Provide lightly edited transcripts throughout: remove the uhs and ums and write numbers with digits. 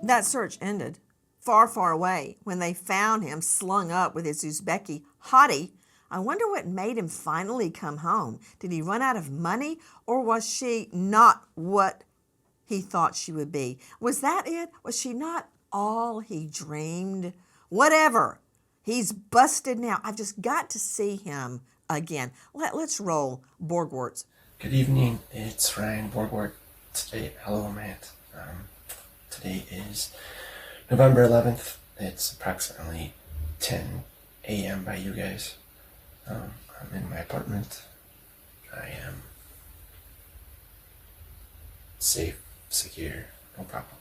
That search ended far, far away when they found him slung up with his Uzbeki hottie. I wonder what made him finally come home. Did he run out of money, or was she not what he thought she would be? Was that it? Was she not all he dreamed? Whatever. He's busted now. I've just got to see him again. Let's roll Borgwarts. Good evening, it's Ryan Borgward. Today, hello, Matt. Today is November 11th. It's approximately 10 a.m. by you guys. I'm in my apartment. I am safe, secure, no problem.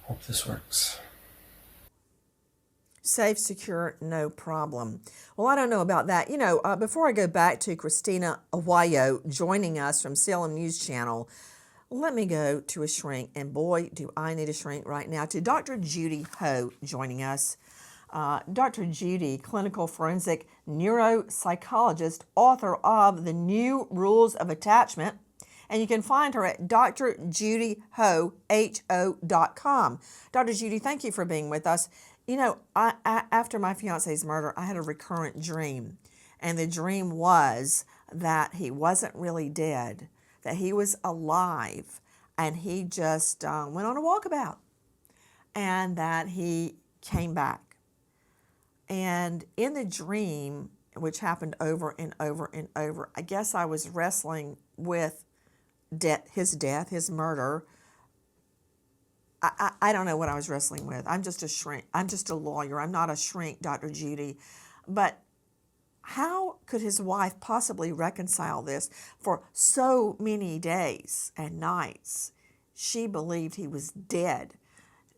Hope this works. Safe, secure, no problem. Well, I don't know about that. Before I go back to Christina Awayo joining us from Salem News Channel, let me go to a shrink. And boy, do I need a shrink right now. To Dr. Judy Ho joining us. Dr. Judy, clinical forensic neuropsychologist, author of The New Rules of Attachment. And you can find her at drjudyho.com. Dr. Judy, thank you for being with us. After my fiance's murder, I had a recurrent dream. And the dream was that he wasn't really dead, that he was alive, and he just went on a walkabout, and that he came back. And in the dream, which happened over and over and over, I guess I was wrestling with his murder. I don't know what I was wrestling with. I'm just a shrink. I'm just a lawyer. I'm not a shrink, Dr. Judy. But how could his wife possibly reconcile this for so many days and nights? She believed he was dead.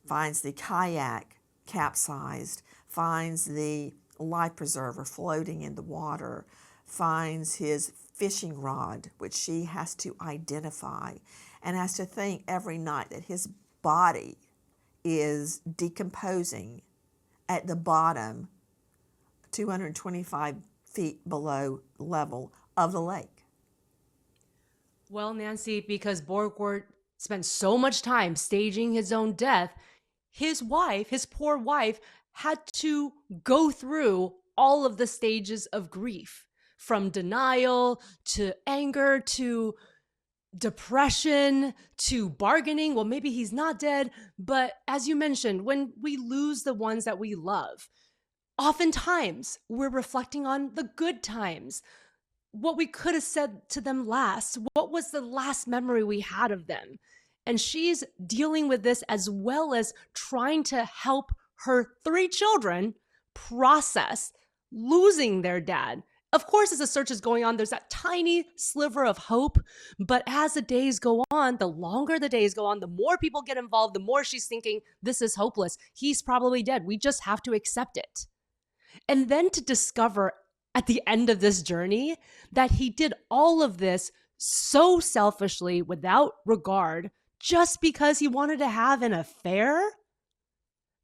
Finds the kayak capsized, finds the life preserver floating in the water, finds his fishing rod, which she has to identify, and has to think every night that his body is decomposing at the bottom, 225 feet below level of the lake. Well, Nancy, because Borgward spent so much time staging his own death, his wife, his poor wife, had to go through all of the stages of grief, from denial to anger to depression to bargaining. Well, maybe he's not dead. But as you mentioned, when we lose the ones that we love, oftentimes we're reflecting on the good times, what we could have said to them last. What was the last memory we had of them? And she's dealing with this as well as trying to help her 3 children process losing their dad. Of course, as the search is going on, there's that tiny sliver of hope. But as the days go on, the longer the days go on, the more people get involved, the more she's thinking, this is hopeless. He's probably dead. We just have to accept it. And then to discover at the end of this journey that he did all of this so selfishly, without regard, just because he wanted to have an affair.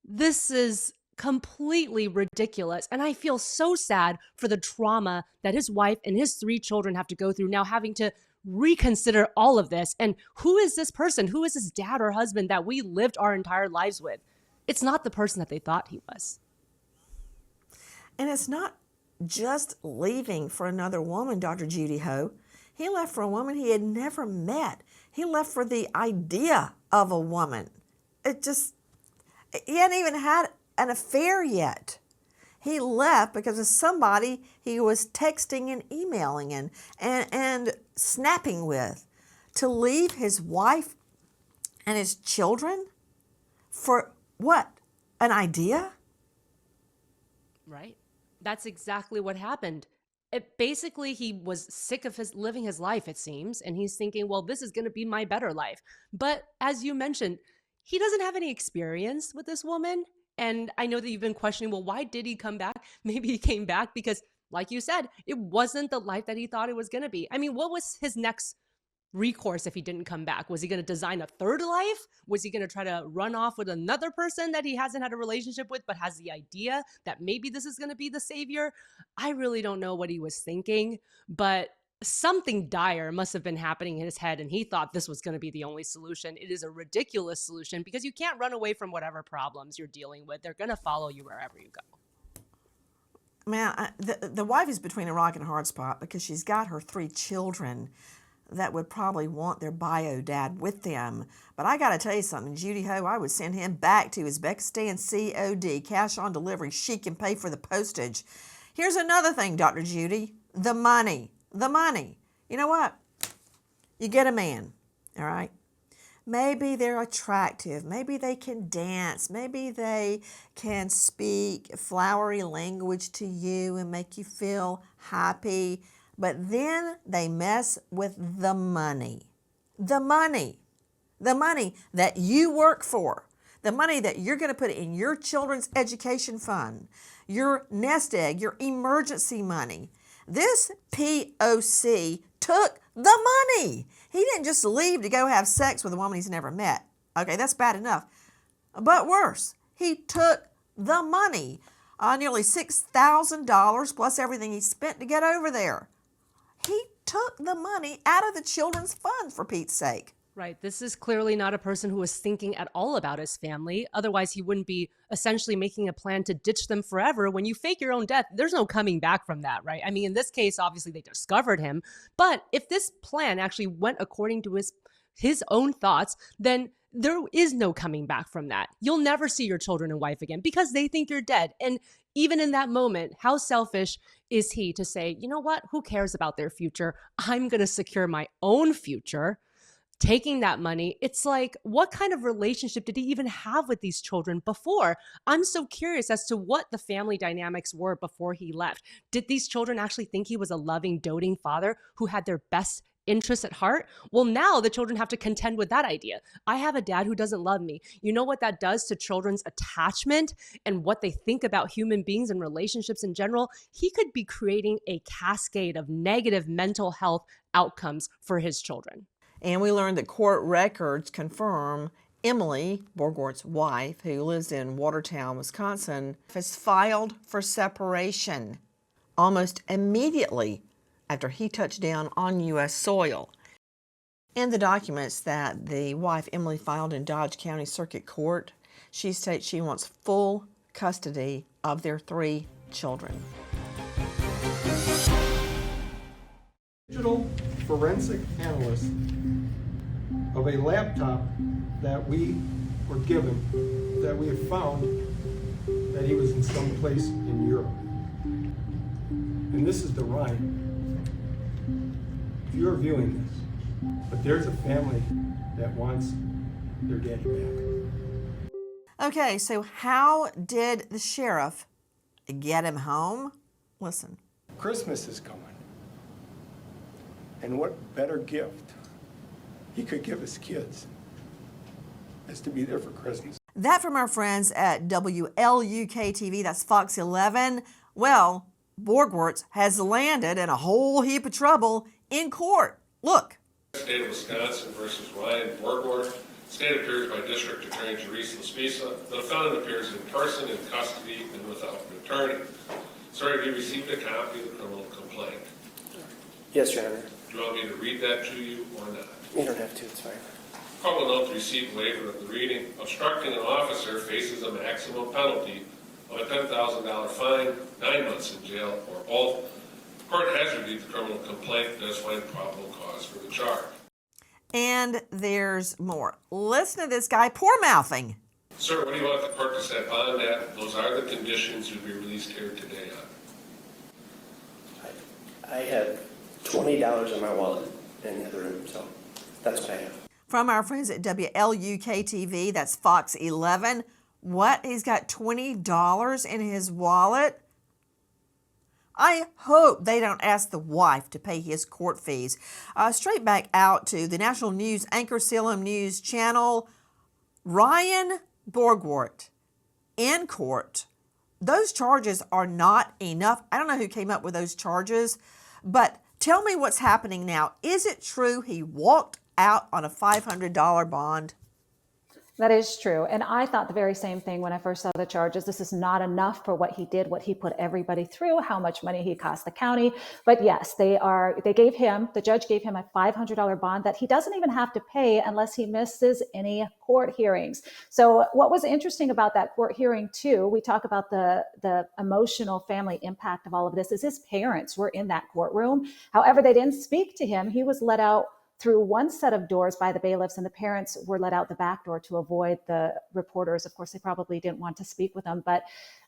This is completely ridiculous. And I feel so sad for the trauma that his wife and his 3 children have to go through now, having to reconsider all of this. And who is this person? Who is this dad or husband that we lived our entire lives with? It's not the person that they thought he was. And it's not just leaving for another woman, Dr. Judy Ho. He left for a woman he had never met. He left for the idea of a woman. He hadn't even had an affair yet. He left because of somebody he was texting and emailing and snapping with. To leave his wife and his children for what? An idea? Right. That's exactly what happened. Basically, he was sick of living his life, it seems, and he's thinking, well, this is going to be my better life. But as you mentioned, he doesn't have any experience with this woman. And I know that you've been questioning, well, why did he come back? Maybe he came back because, like you said, it wasn't the life that he thought it was going to be. I mean, what was his next recourse if he didn't come back? Was he going to design a third life? Was he going to try to run off with another person that he hasn't had a relationship with, but has the idea that maybe this is going to be the savior? I really don't know what he was thinking, but Something dire must have been happening in his head, and he thought this was going to be the only solution. It is a ridiculous solution because you can't run away from whatever problems you're dealing with. They're going to follow you wherever you go. Man, the wife is between a rock and a hard spot because she's got her 3 children that would probably want their bio dad with them. But I got to tell you something, Judy Ho, I would send him back to Uzbekistan COD, cash on delivery. She can pay for the postage. Here's another thing, Dr. Judy, the money. The money. You know what? You get a man, all right? Maybe they're attractive. Maybe they can dance. Maybe they can speak flowery language to you and make you feel happy. But then they mess with the money. The money. The money that you work for. The money that you're going to put in your children's education fund, your nest egg, your emergency money. This POC took the money. He didn't just leave to go have sex with a woman he's never met. Okay, that's bad enough. But worse, he took the money, nearly $6,000 plus everything he spent to get over there. He took the money out of the children's fund, for Pete's sake. Right. This is clearly not a person who was thinking at all about his family. Otherwise, he wouldn't be essentially making a plan to ditch them forever. When you fake your own death, there's no coming back from that, right? I mean, in this case, obviously they discovered him. But if this plan actually went according to his own thoughts, then there is no coming back from that. You'll never see your children and wife again because they think you're dead. And even in that moment, how selfish is he to say, you know what? Who cares about their future? I'm going to secure my own future. Taking that money, it's like, what kind of relationship did he even have with these children before? I'm so curious as to what the family dynamics were before he left. Did these children actually think he was a loving, doting father who had their best interests at heart? Well, now the children have to contend with that idea. I have a dad who doesn't love me. You know what that does to children's attachment and what they think about human beings and relationships in general? He could be creating a cascade of negative mental health outcomes for his children. And we learned that court records confirm Emily, Borgwart's wife, who lives in Watertown, Wisconsin, has filed for separation almost immediately after he touched down on U.S. soil. In the documents that the wife, Emily, filed in Dodge County Circuit Court, she states she wants full custody of their 3 children. Digital forensic analyst of a laptop that we were given, that we have found that he was in some place in Europe. And this is the Ryan. If you're viewing this, but there's a family that wants their daddy back. Okay, so how did the sheriff get him home? Listen. Christmas is coming. And what better gift he could give his kids is to be there for Christmas. That from our friends at WLUK-TV, that's Fox 11. Well, Borgwart's has landed in a whole heap of trouble in court. Look. State of Wisconsin versus Ryan Borgwart. State appears by District Attorney Teresa Spisa. The defendant appears in person, in custody, and without an attorney. Sir, have you received a copy of the criminal complaint? Yes, Your Honor. Do you want me to read that to you or not? You don't have to, it's fine. Court will note to receive waiver of the reading. Obstructing an officer faces a maximum penalty of a $10,000 fine, 9 months in jail, or both. The court has reviewed the criminal complaint and does find probable cause for the charge. And there's more. Listen to this guy poor-mouthing. Sir, what do you want the court to set bond at? Those are the conditions you'll be released here today on. I had $20 in my wallet in the other room, so that's what I have. From our friends at WLUK-TV, that's Fox 11. What? He's got $20 in his wallet? I hope they don't ask the wife to pay his court fees. Straight back out to the national news anchor Salem News Channel. Ryan Borgwart in court. Those charges are not enough. I don't know who came up with those charges, but tell me what's happening now. Is it true he walked out on a $500 bond? That is true. And I thought the very same thing when I first saw the charges. This is not enough for what he did, what he put everybody through, how much money he cost the county. But yes, the judge gave him a $500 bond that he doesn't even have to pay unless he misses any court hearings. So what was interesting about that court hearing too, we talk about the emotional family impact of all of this, is his parents were in that courtroom. However, they didn't speak to him. He was let out through one set of doors by the bailiffs, and the parents were let out the back door to avoid the reporters. Of course, they probably didn't want to speak with them, but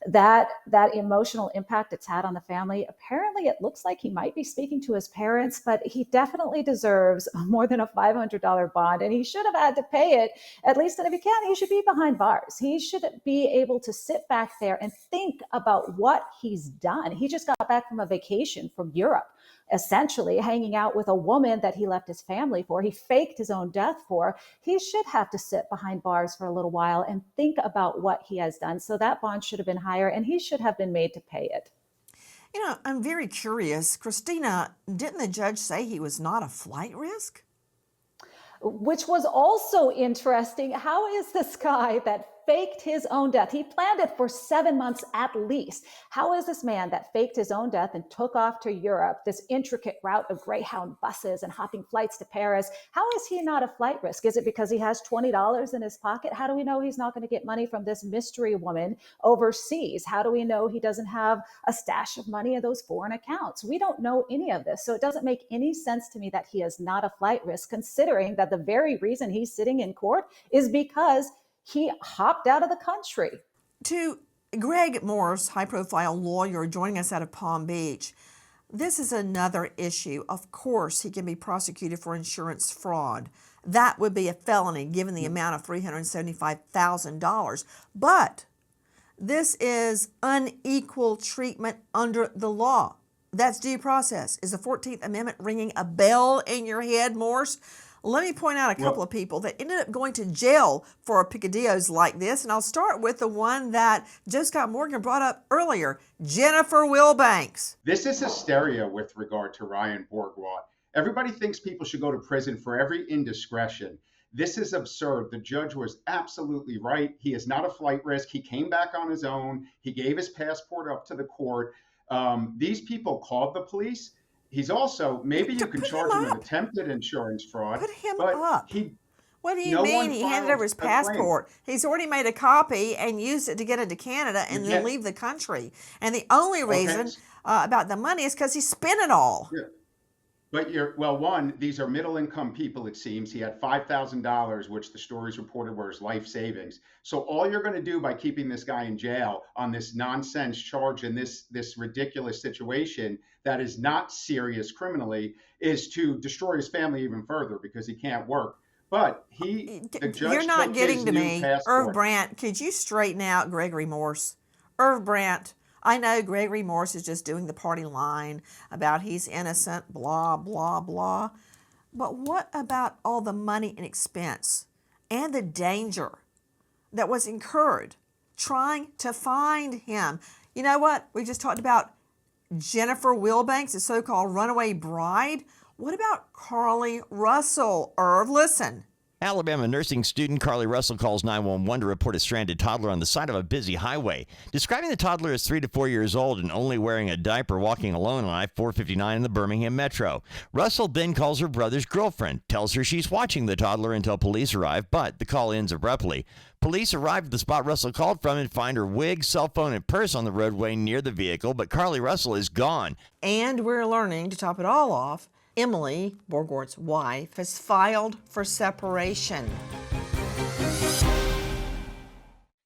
that emotional impact it's had on the family, apparently it looks like he might be speaking to his parents, but he definitely deserves more than a $500 bond, and he should have had to pay it, at least. And if he can, he should be behind bars. He should be able to sit back there and think about what he's done. He just got back from a vacation from Europe, essentially hanging out with a woman that he left his family for. He faked his own death for. He should have to sit behind bars for a little while and think about what he has done. So that bond should have been higher, and he should have been made to pay it. You know, I'm very curious. Christina, didn't the judge say he was not a flight risk? Which was also interesting. How is this guy that faked his own death? He planned it for 7 months at least. How is this man that faked his own death and took off to Europe, this intricate route of Greyhound buses and hopping flights to Paris? How is he not a flight risk? Is it because he has $20 in his pocket? How do we know he's not going to get money from this mystery woman overseas? How do we know he doesn't have a stash of money in those foreign accounts? We don't know any of this. So it doesn't make any sense to me that he is not a flight risk, considering that the very reason he's sitting in court is because he hopped out of the country. To Greg Morse, high-profile lawyer joining us out of Palm Beach, this is another issue. Of course, he can be prosecuted for insurance fraud. That would be a felony given the amount of $375,000. But this is unequal treatment under the law. That's due process. Is the 14th Amendment ringing a bell in your head, Morse? Let me point out a couple of people that ended up going to jail for picadillos like this, and I'll start with the one that Joe Scott Morgan brought up earlier, Jennifer Wilbanks. This is hysteria with regard to Ryan Borgward. Everybody thinks people should go to prison for every indiscretion. This is absurd. The judge was absolutely right. He is not a flight risk. He came back on his own. He gave his passport up to the court. These people called the police. He's also, maybe you can charge him with attempted insurance fraud. Put him up. What do you mean he handed over his passport? He's already made a copy and used it to get into Canada and then leave the country. And the only reason about the money is because he spent it all. Yeah. But these are middle income people, it seems. He had $5,000, which the stories reported were his life savings. So all you're going to do by keeping this guy in jail on this nonsense charge in this ridiculous situation that is not serious criminally is to destroy his family even further because he can't work. But the judge, you're not getting to me. Passport. Irv Brandt, could you straighten out Gregory Morse? Irv Brandt, I know Gregory Morse is just doing the party line about he's innocent, blah, blah, blah. But what about all the money and expense and the danger that was incurred trying to find him? You know what? We just talked about Jennifer Wilbanks, the so-called runaway bride. What about Carly Russell? Irv, listen. Alabama nursing student Carly Russell calls 911 to report a stranded toddler on the side of a busy highway. Describing the toddler as 3 to 4 years old and only wearing a diaper walking alone on I-459 in the Birmingham Metro. Russell then calls her brother's girlfriend, tells her she's watching the toddler until police arrive, but the call ends abruptly. Police arrive at the spot Russell called from and find her wig, cell phone, and purse on the roadway near the vehicle, but Carly Russell is gone. And we're learning, to top it all off, Emily, Borgward's wife, has filed for separation.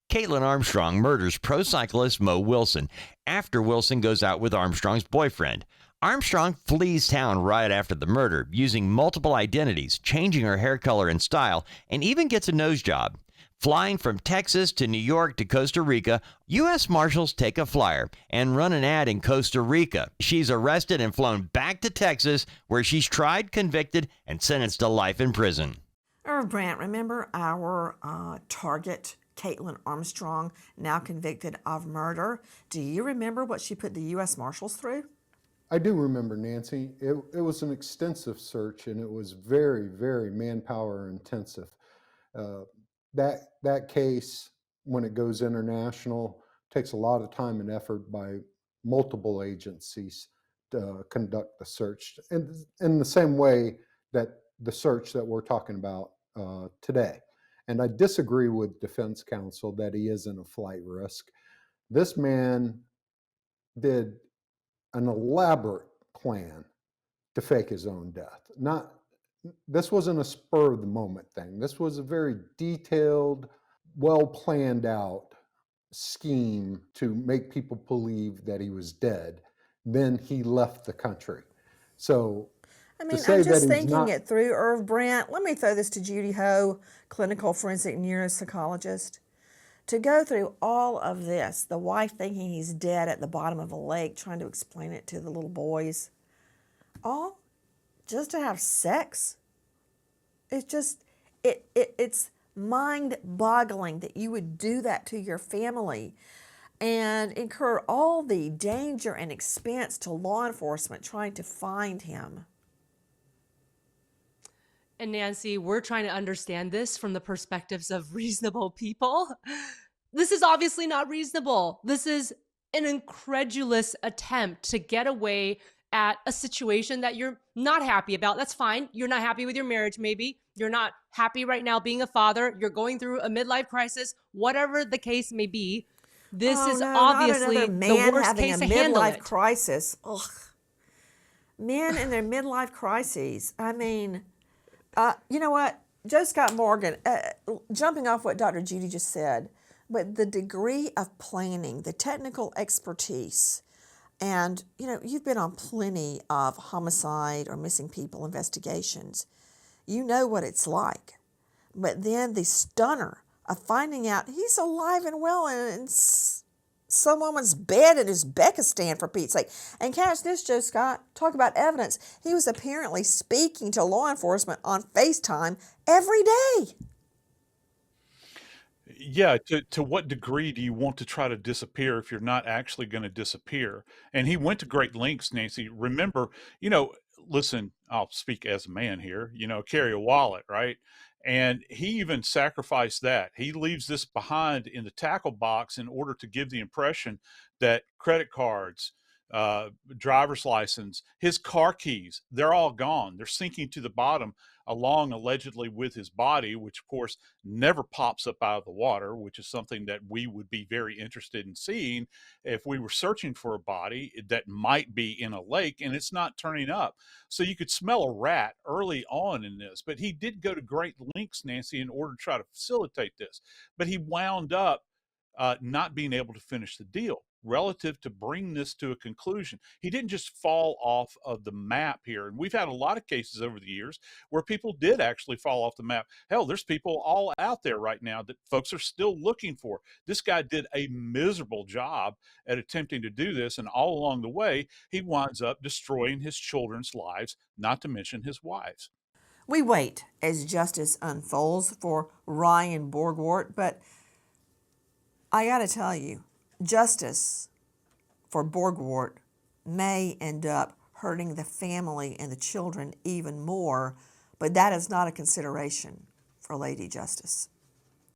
Caitlin Armstrong murders pro cyclist Mo Wilson after Wilson goes out with Armstrong's boyfriend. Armstrong flees town right after the murder, using multiple identities, changing her hair color and style, and even gets a nose job. Flying from Texas to New York to Costa Rica, U.S. Marshals take a flyer and run an ad in Costa Rica. She's arrested and flown back to Texas, where she's tried, convicted, and sentenced to life in prison. Irv Brandt, remember our target, Caitlin Armstrong, now convicted of murder? Do you remember what she put the U.S. Marshals through? I do remember, Nancy. It was an extensive search, and it was very, very manpower intensive. that case, when it goes international, takes a lot of time and effort by multiple agencies to conduct the search, in the same way that the search that we're talking about today. And I disagree with defense counsel that he isn't a flight risk. This man did an elaborate plan to fake his own death. This wasn't a spur of the moment thing. This was a very detailed, well planned out scheme to make people believe that he was dead. Then he left the country. So I to mean, say I'm that just he's thinking not, it through, Irv Brandt. Let me throw this to Judy Ho, clinical forensic neuropsychologist. To go through all of this, the wife thinking he's dead at the bottom of a lake, trying to explain it to the little boys, all just to have sex. It's just, it's mind-boggling that you would do that to your family and incur all the danger and expense to law enforcement trying to find him. And Nancy, we're trying to understand this from the perspectives of reasonable people. This is obviously not reasonable. This is an incredulous attempt to get away at a situation that you're not happy about. That's fine. You're not happy with your marriage, maybe. You're not happy right now being a father. You're going through a midlife crisis, whatever the case may be. This Oh is no, obviously not another man the worst having case a to handle midlife it. crisis. Ugh. Men in their midlife crises. I mean, you know what? Joe Scott Morgan, jumping off what Dr. Judy just said, but the degree of planning, the technical expertise, and you know, you've been on plenty of homicide or missing people investigations. You know what it's like. But then the stunner of finding out he's alive and well in some woman's bed in Uzbekistan, for Pete's sake. And catch this, Joe Scott, talk about evidence. He was apparently speaking to law enforcement on FaceTime every day. Yeah, to what degree do you want to try to disappear if you're not actually going to disappear? And he went to great lengths, Nancy. Remember, listen, I'll speak as a man here, carry a wallet, right? And he even sacrificed that. He leaves this behind in the tackle box in order to give the impression that credit cards, driver's license, his car keys, they're all gone. They're sinking to the bottom along allegedly with his body, which of course never pops up out of the water, which is something that we would be very interested in seeing if we were searching for a body that might be in a lake and it's not turning up. So you could smell a rat early on in this, but he did go to great lengths, Nancy, in order to try to facilitate this. But he wound up not being able to finish the deal relative to bring this to a conclusion. He didn't just fall off of the map here. And we've had a lot of cases over the years where people did actually fall off the map. Hell, there's people all out there right now that folks are still looking for. This guy did a miserable job at attempting to do this. And all along the way, he winds up destroying his children's lives, not to mention his wife's. We wait as justice unfolds for Ryan Borgwart, but I got to tell you, justice for Borgwart may end up hurting the family and the children even more, but that is not a consideration for Lady Justice.